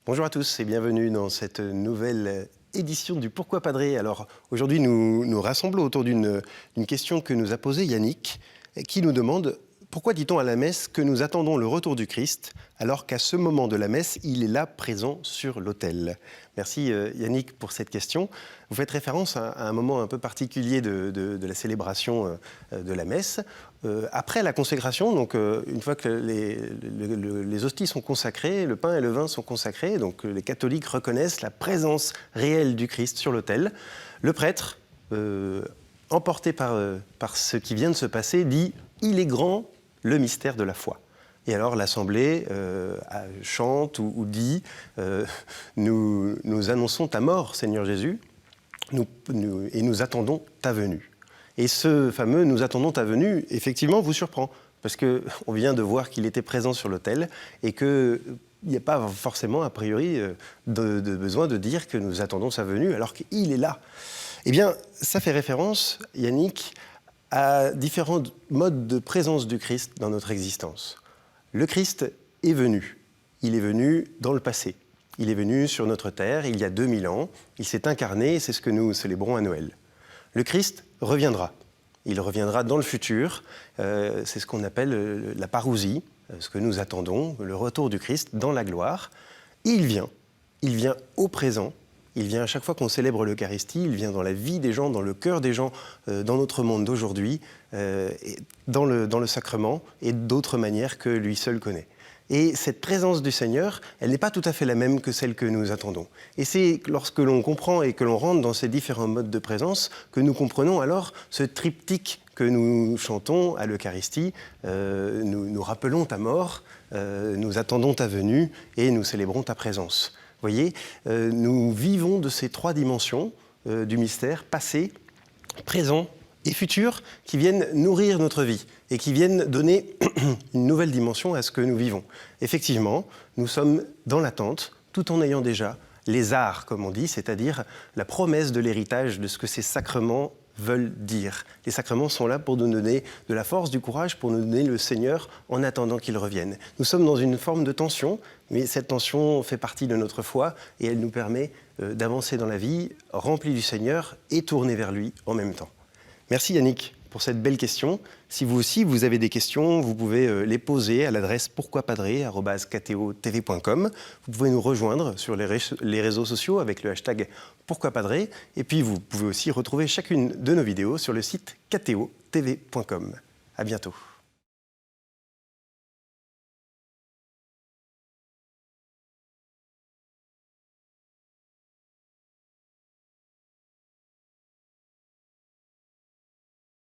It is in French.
Bonjour à tous et bienvenue dans cette nouvelle édition du Pourquoi Padré. Alors aujourd'hui nous rassemblons autour d'une question que nous a posée Yannick qui nous demande pourquoi dit-on à la messe que nous attendons le retour du Christ alors qu'à ce moment de la messe il est là présent sur l'autel. Merci Yannick pour cette question. Vous faites référence à un moment un peu particulier de la célébration de la messe. Après la consécration, donc une fois que les hosties sont consacrées, le pain et le vin sont consacrés, donc les catholiques reconnaissent la présence réelle du Christ sur l'autel, le prêtre, emporté par ce qui vient de se passer, dit « Il est grand le mystère de la foi ». Et alors l'Assemblée chante ou dit nous annonçons ta mort, Seigneur Jésus, et nous attendons ta venue ». Et ce fameux « nous attendons ta venue », effectivement, vous surprend, parce qu'on vient de voir qu'il était présent sur l'autel et qu'il n'y a pas forcément, a priori, de besoin de dire que nous attendons sa venue alors qu'il est là. Eh bien, ça fait référence, Yannick, à différents modes de présence du Christ dans notre existence. Le Christ est venu. Il est venu dans le passé. Il est venu sur notre terre il y a 2000 ans. Il s'est incarné et c'est ce que nous célébrons à Noël. Le Christ reviendra. Il reviendra dans le futur. C'est ce qu'on appelle la parousie, ce que nous attendons, le retour du Christ dans la gloire. Et il vient au présent. Il vient à chaque fois qu'on célèbre l'Eucharistie, il vient dans la vie des gens, dans le cœur des gens, dans notre monde d'aujourd'hui, dans le sacrement et d'autres manières que lui seul connaît. Et cette présence du Seigneur, elle n'est pas tout à fait la même que celle que nous attendons. Et c'est lorsque l'on comprend et que l'on rentre dans ces différents modes de présence que nous comprenons alors ce triptyque que nous chantons à l'Eucharistie. Nous rappelons ta mort, nous attendons ta venue et nous célébrons ta présence. Vous voyez, nous vivons de ces trois dimensions du mystère, passé, présent et futur, qui viennent nourrir notre vie et qui viennent donner une nouvelle dimension à ce que nous vivons. Effectivement, nous sommes dans l'attente, tout en ayant déjà les arts, comme on dit, c'est-à-dire la promesse de l'héritage de ce que ces sacrements veulent dire. Les sacrements sont là pour nous donner de la force, du courage, pour nous donner le Seigneur en attendant qu'il revienne. Nous sommes dans une forme de tension, mais cette tension fait partie de notre foi et elle nous permet d'avancer dans la vie, remplie du Seigneur et tournée vers lui en même temps. Merci Yannick pour cette belle question. Si vous aussi vous avez des questions, vous pouvez les poser à l'adresse pourquoipadré@kto-tv.com. Vous pouvez nous rejoindre sur les réseaux sociaux avec le hashtag pourquoipadré. Et puis vous pouvez aussi retrouver chacune de nos vidéos sur le site kto-tv.com. À bientôt.